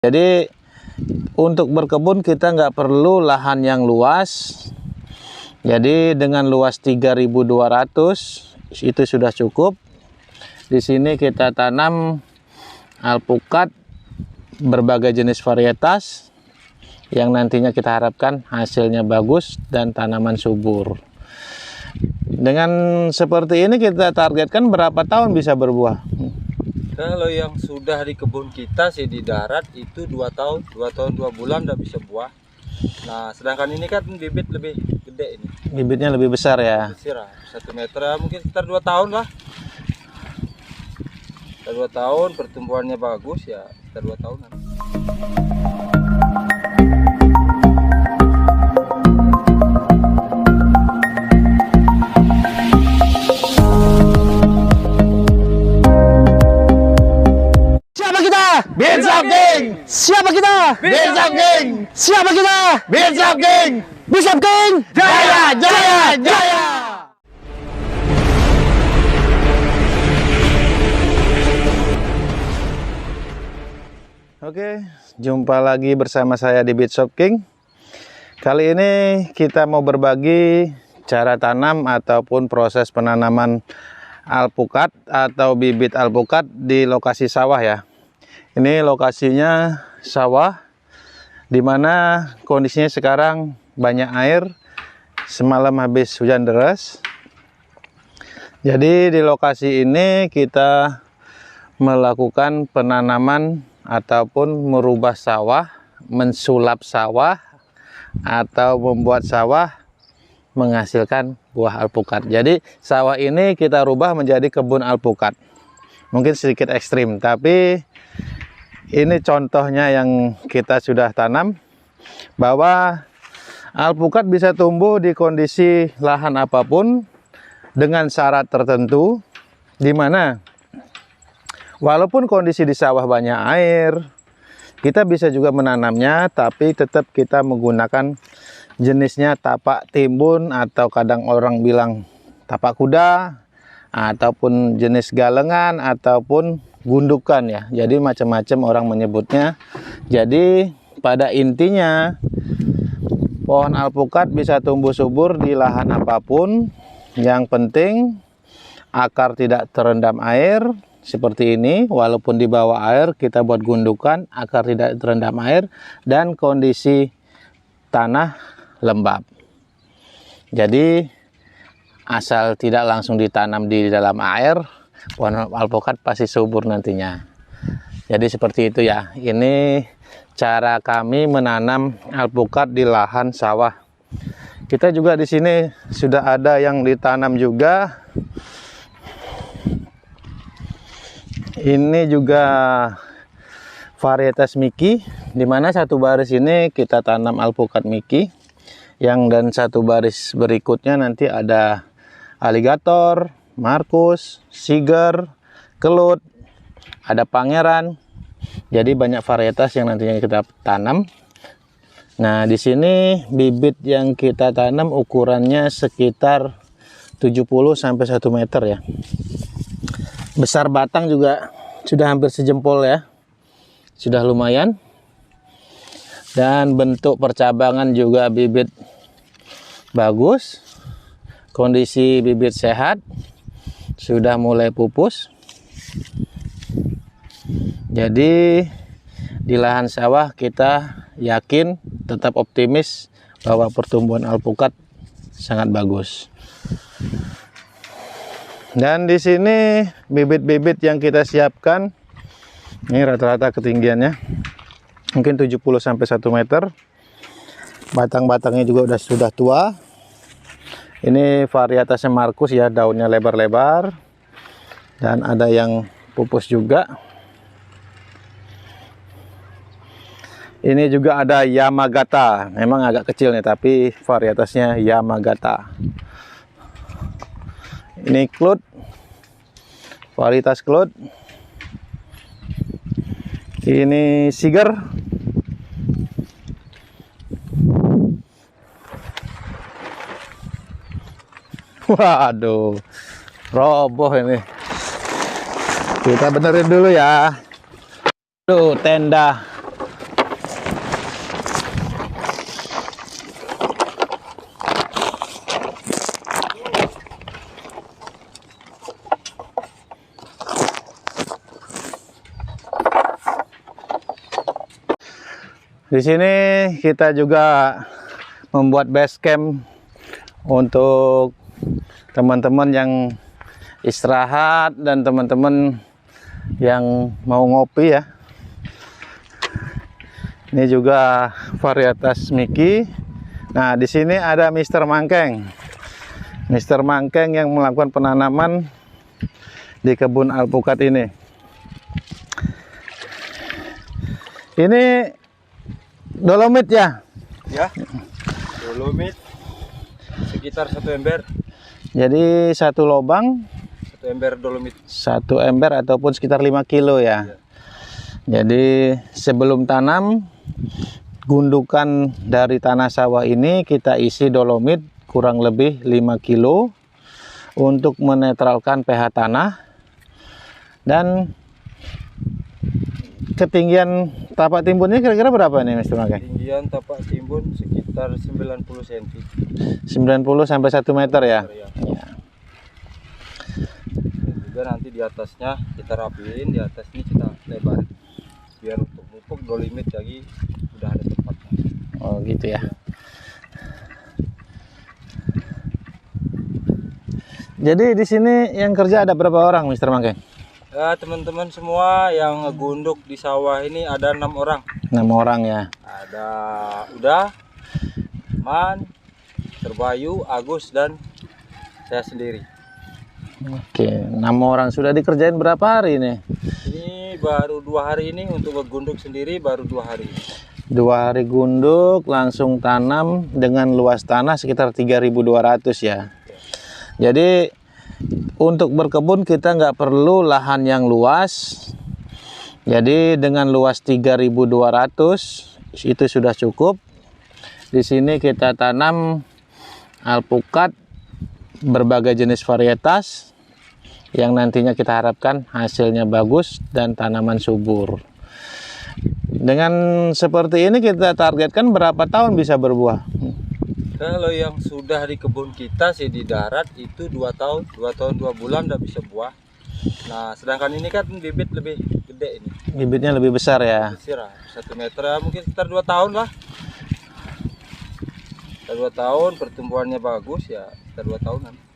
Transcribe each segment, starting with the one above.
Jadi untuk berkebun kita nggak perlu lahan yang luas. Jadi dengan luas 3.200 itu sudah cukup. Di sini kita tanam alpukat berbagai jenis varietas yang nantinya kita harapkan hasilnya bagus dan tanaman subur. Dengan seperti ini kita targetkan berapa tahun bisa berbuah? Kalau yang sudah di kebun kita sih di darat itu 2 tahun 2 bulan udah bisa buah. Nah sedangkan ini kan bibit lebih gede ini. Bibitnya lebih besar ya? Besar, 1 meter mungkin sekitar 2 tahun lah. Sekitar 2 tahun pertumbuhannya bagus ya, sekitar 2 tahunan. Binsop King! Siapa kita? Binsop King! Siapa kita? Binsop King! Binsop King! Jaya! Jaya! Jaya! Oke, jumpa lagi bersama saya di Binsop King. Kali ini kita mau berbagi cara tanam ataupun proses penanaman alpukat atau bibit alpukat di lokasi sawah ya. Ini lokasinya sawah, dimana kondisinya sekarang banyak air. Semalam habis hujan deras. Jadi di lokasi ini kita melakukan penanaman ataupun merubah sawah, mensulap sawah, atau membuat sawah menghasilkan buah alpukat. Jadi sawah ini kita rubah menjadi kebun alpukat. Mungkin sedikit ekstrim, tapi ini contohnya yang kita sudah tanam, bahwa alpukat bisa tumbuh di kondisi lahan apapun dengan syarat tertentu, di mana walaupun kondisi di sawah banyak air, kita bisa juga menanamnya, tapi tetap kita menggunakan jenisnya tapak timbun atau kadang orang bilang tapak kuda, ataupun jenis galengan ataupun gundukan ya. Jadi macam-macam orang menyebutnya. Jadi pada intinya pohon alpukat bisa tumbuh subur di lahan apapun. Yang penting akar tidak terendam air seperti ini. Walaupun di bawah air kita buat gundukan, akar tidak terendam air dan kondisi tanah lembab. Jadi asal tidak langsung ditanam di dalam air, pohon alpukat pasti subur nantinya. Jadi seperti itu ya. Ini cara kami menanam alpukat di lahan sawah. Kita juga di sini sudah ada yang ditanam juga. Ini juga varietas Miki, di mana satu baris ini kita tanam alpukat Miki. Yang dan satu baris berikutnya nanti ada aligator, Markus, Siger, Kelut, ada Pangeran. Jadi banyak varietas yang nantinya kita tanam. Nah, di sini bibit yang kita tanam ukurannya sekitar 70 sampai 1 meter ya. Besar batang juga sudah hampir sejempol ya. Sudah lumayan. Dan bentuk percabangan juga bibit bagus. Kondisi bibit sehat, sudah mulai pupus. Jadi di lahan sawah kita yakin, tetap optimis bahwa pertumbuhan alpukat sangat bagus. Dan di sini bibit-bibit yang kita siapkan, ini rata-rata ketinggiannya mungkin 70 sampai 1 meter. Batang-batangnya juga sudah tua. Ini varietasnya Markus ya, daunnya lebar-lebar dan ada yang pupus juga. Ini juga ada Yamagata, memang agak kecil nih tapi varietasnya Yamagata. Ini Kelut, varietas Kelut. Ini Siger. Waduh, roboh ini. Kita benerin dulu ya. Tuh tenda Di sini kita juga membuat base camp untuk teman-teman yang istirahat dan teman-teman yang mau ngopi ya. Ini juga varietas Miki. Nah, di sini ada Mr. Mangkeng. Mr. Mangkeng yang melakukan penanaman di kebun alpukat ini. Ini dolomit ya? Ya, dolomit sekitar 1 ember. Jadi satu lubang 1 ember dolomit. 1 ember ataupun sekitar 5 kilo ya. Jadi sebelum tanam, gundukan dari tanah sawah ini kita isi dolomit kurang lebih 5 kilo untuk menetralkan pH tanah. Dan ketinggian tapak timbunnya kira-kira berapa nih Mr. Mangkeng? Ketinggian tapak timbun sekitar 90 cm. 90 sampai 1 meter ya? Ya. Ya. Dan juga nanti di atasnya kita rapiin, di atas ini kita lebarin biar untuk pupuk dolomit lagi udah ada tempatnya. Oh gitu ya. Jadi di sini yang kerja ada berapa orang Mr. Mangkeng? Ya, teman-teman semua yang ngegunduk di sawah ini ada 6 orang. 6 orang ya. Ada Uda, Man, Terbayu, Agus, dan saya sendiri. Oke, 6 orang sudah dikerjain berapa hari nih? Ini baru 2 hari ini untuk ngegunduk sendiri, baru 2 hari. 2 hari gunduk langsung tanam dengan luas tanah sekitar 3.200 ya. Jadi untuk berkebun kita nggak perlu lahan yang luas. Jadi dengan luas 3.200 itu sudah cukup. Di sini kita tanam alpukat berbagai jenis varietas yang nantinya kita harapkan hasilnya bagus dan tanaman subur. Dengan seperti ini kita targetkan berapa tahun bisa berbuah? Kalau yang sudah di kebun kita sih di darat itu 2 tahun, 2 tahun 2 bulan udah bisa buah. Nah, sedangkan ini kan bibit lebih gede ini. Bibitnya lebih besar ya. Besar, 1 meter mungkin sekitar 2 tahun lah. Sekitar 2 tahun pertumbuhannya bagus ya, sekitar 2 tahunan.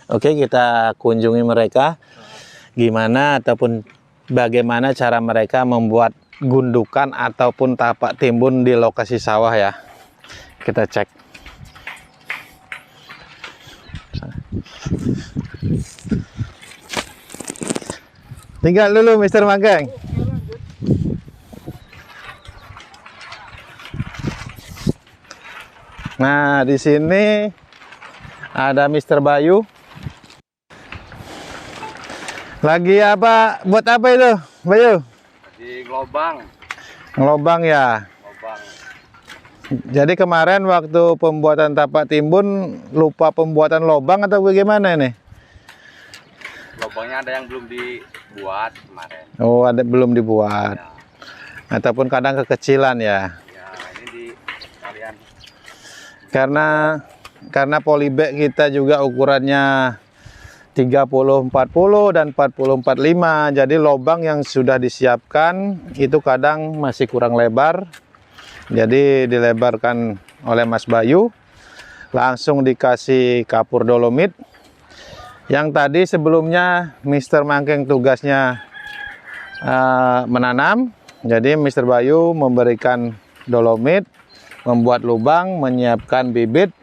Oke, kita kunjungi mereka. Gimana ataupun bagaimana cara mereka membuat gundukan ataupun tapak timbun di lokasi sawah ya. Kita cek. Tinggal dulu Mr. Mangkeng. Nah, di sini ada Mr. Bayu. Lagi apa? Buat apa itu, Bayu? Di gelobang. Ngelobang ya. Gelobang. Jadi kemarin waktu pembuatan tapak timbun lupa pembuatan lobang atau bagaimana ini? Lobangnya ada yang belum dibuat kemarin. Oh, ada belum dibuat. Ya, Ataupun kadang kekecilan ya. ya ini di kalian. Karena polybag kita juga ukurannya 30-40 dan 40-45. Jadi lobang yang sudah disiapkan itu kadang masih kurang lebar. Jadi dilebarkan oleh Mas Bayu. Langsung dikasih kapur dolomit. Yang tadi sebelumnya Mr. Mangkeng tugasnya menanam. Jadi Mr. Bayu memberikan dolomit, membuat lubang, menyiapkan bibit.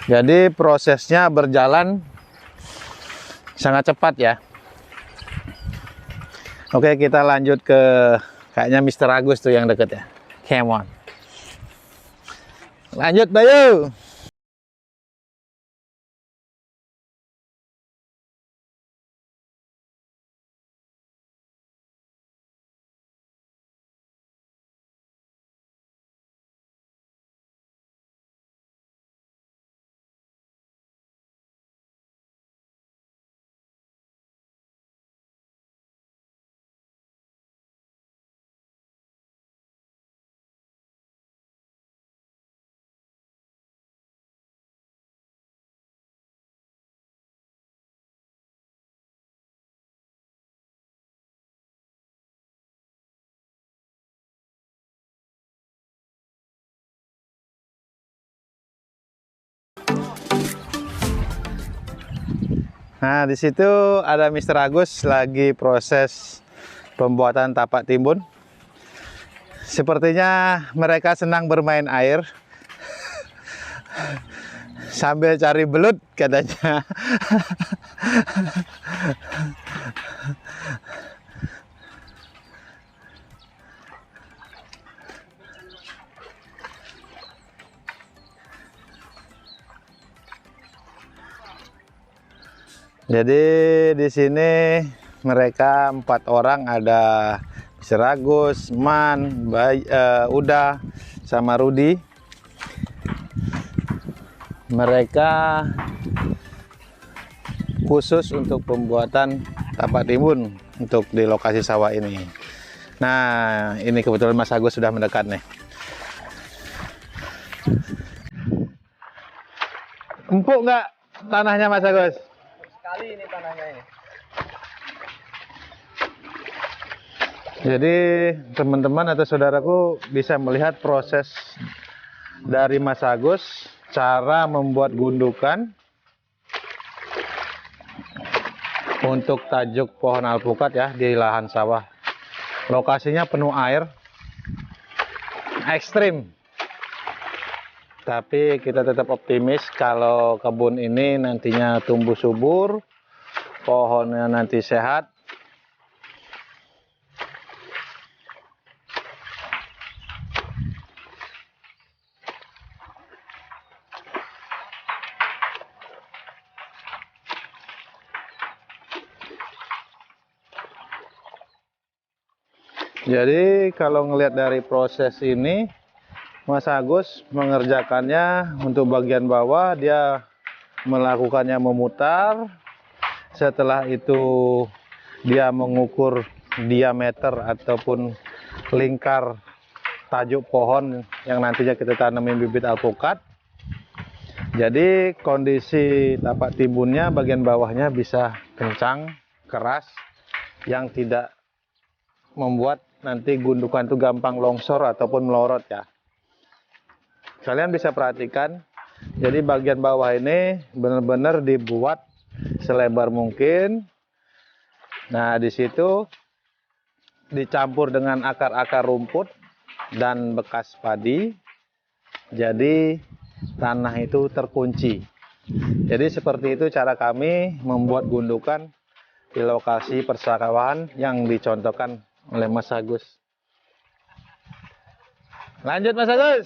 Jadi prosesnya berjalan sangat cepat ya. Oke, kita lanjut ke kayaknya Mr. Agus tuh yang deket ya. Come on. Lanjut Bayu. Nah, di situ ada Mr. Agus lagi proses pembuatan tapak timbun. Sepertinya mereka senang bermain air sambil cari belut katanya. Jadi di sini mereka 4 orang, ada Mr. Agus, Man, Uda, sama Rudi. Mereka khusus untuk pembuatan tapak timbun untuk di lokasi sawah ini. Nah, ini kebetulan Mas Agus sudah mendekat nih. Empuk nggak tanahnya Mas Agus? Sekali ini tanahnya ini. Jadi teman-teman atau saudaraku bisa melihat proses dari Mas Agus, cara membuat gundukan untuk tajuk pohon alpukat ya di lahan sawah. Lokasinya penuh air, ekstrim. Tapi kita tetap optimis kalau kebun ini nantinya tumbuh subur, pohonnya nanti sehat. Jadi kalau ngelihat dari proses ini, Mas Agus mengerjakannya untuk bagian bawah, dia melakukannya memutar. Setelah itu dia mengukur diameter ataupun lingkar tajuk pohon yang nantinya kita tanamin bibit alpukat. Jadi kondisi tapak timbunnya bagian bawahnya bisa kencang, keras, yang tidak membuat nanti gundukan itu gampang longsor ataupun melorot ya. Kalian bisa perhatikan, jadi bagian bawah ini benar-benar dibuat selebar mungkin. Nah, di situ dicampur dengan akar-akar rumput dan bekas padi. Jadi tanah itu terkunci. Jadi seperti itu cara kami membuat gundukan di lokasi persawahan yang dicontohkan oleh Mas Agus. Lanjut Mas Agus.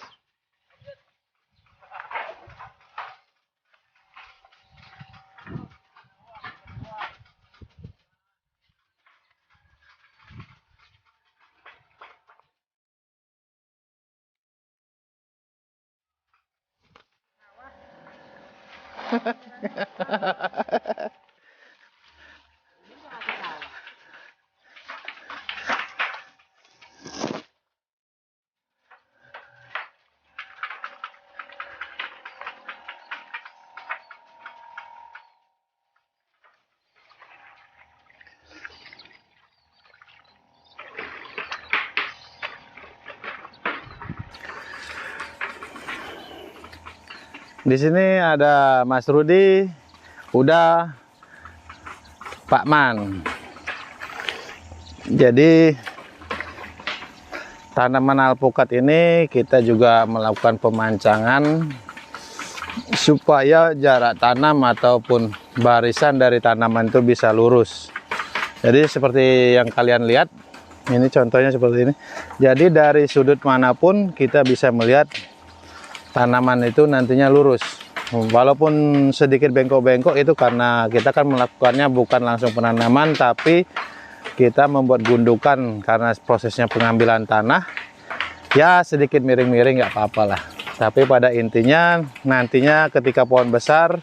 Di sini ada Mas Rudi, Uda, Pak Man. Jadi tanaman alpukat ini kita juga melakukan pemancangan supaya jarak tanam ataupun barisan dari tanaman itu bisa lurus. Jadi seperti yang kalian lihat, ini contohnya seperti ini. Jadi dari sudut manapun kita bisa melihat tanaman itu nantinya lurus. Walaupun sedikit bengkok-bengkok itu karena kita kan melakukannya bukan langsung penanaman, tapi kita membuat gundukan karena prosesnya pengambilan tanah. Ya sedikit miring-miring nggak apa-apa lah. Tapi pada intinya nantinya ketika pohon besar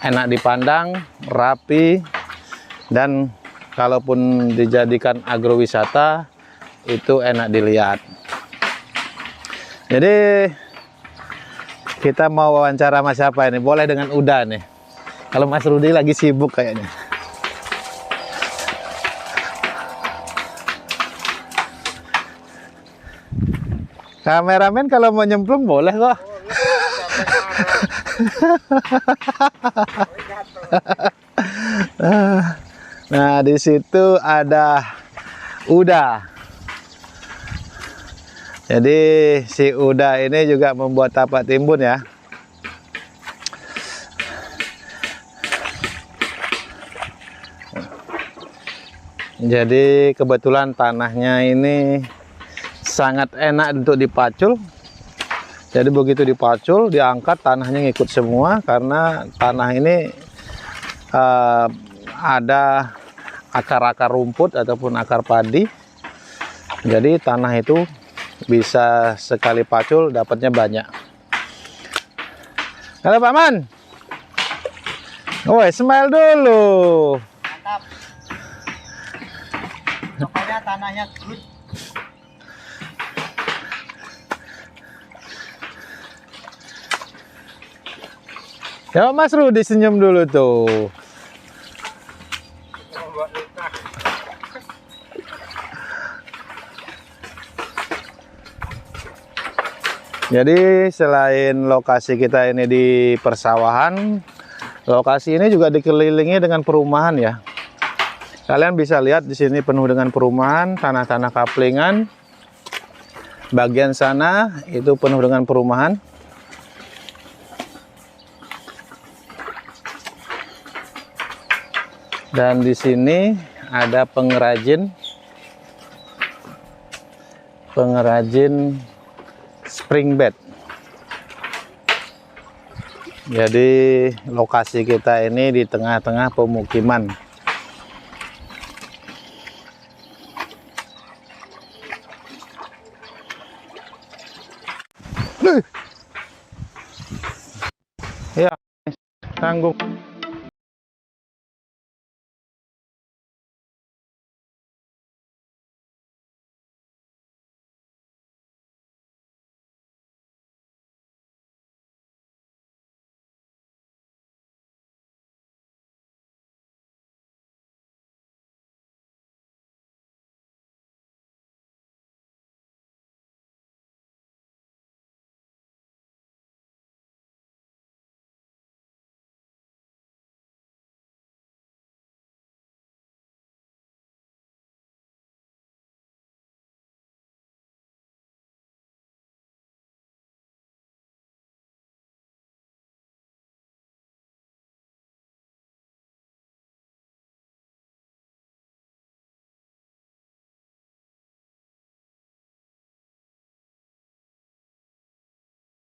enak dipandang, rapi, dan kalaupun dijadikan agrowisata itu enak dilihat. Jadi kita mau wawancara Mas siapa ini? Boleh dengan Uda nih. Kalau Mas Rudi lagi sibuk kayaknya. Kameramen kalau mau nyemplung boleh kok. Nah, di situ ada Uda. Jadi si Uda ini juga membuat tapak timbun ya. Jadi kebetulan tanahnya ini sangat enak untuk dipacul. Jadi begitu dipacul, diangkat, tanahnya ngikut semua karena tanah ini ada akar-akar rumput ataupun akar padi. Jadi tanah itu bisa sekali pacul dapatnya banyak. Halo Pak Man. Woi, smile dulu. Mantap. Pokoknya tanahnya good. Ya Mas Rudi senyum dulu tuh. Jadi selain lokasi kita ini di persawahan, lokasi ini juga dikelilingi dengan perumahan ya. Kalian bisa lihat di sini penuh dengan perumahan, tanah-tanah kaplingan. Bagian sana itu penuh dengan perumahan. Dan di sini ada pengrajin spring bed. Jadi lokasi kita ini di tengah-tengah pemukiman. Ya, tanggung.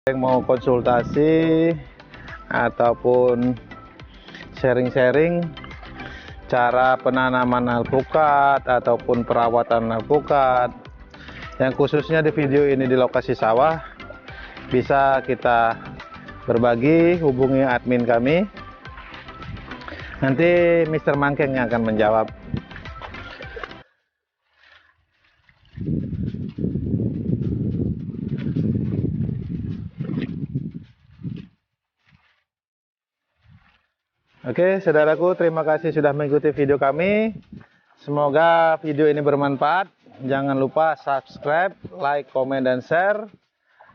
Yang mau konsultasi ataupun sharing-sharing cara penanaman alpukat ataupun perawatan alpukat yang khususnya di video ini di lokasi sawah, bisa kita berbagi, hubungi admin kami, nanti Mr. Mangkeng yang akan menjawab. Oke, saudaraku, terima kasih sudah mengikuti video kami. Semoga video ini bermanfaat. Jangan lupa subscribe, like, komen, dan share.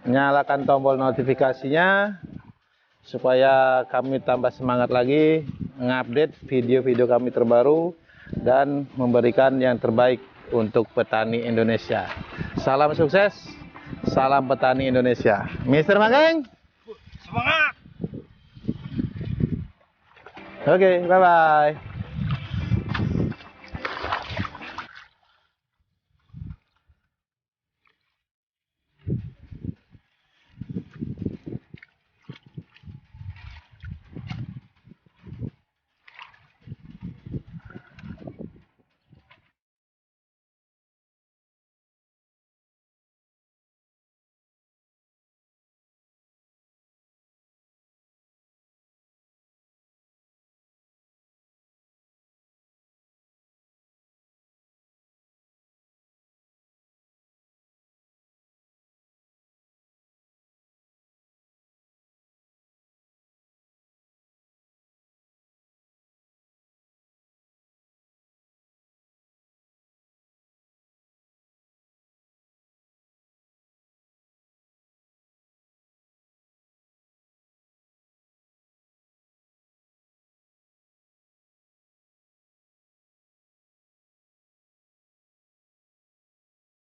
Nyalakan tombol notifikasinya supaya kami tambah semangat lagi mengupdate video-video kami terbaru dan memberikan yang terbaik untuk petani Indonesia. Salam sukses, salam petani Indonesia. Mr. Mangkeng, Semangat. oke, bye-bye.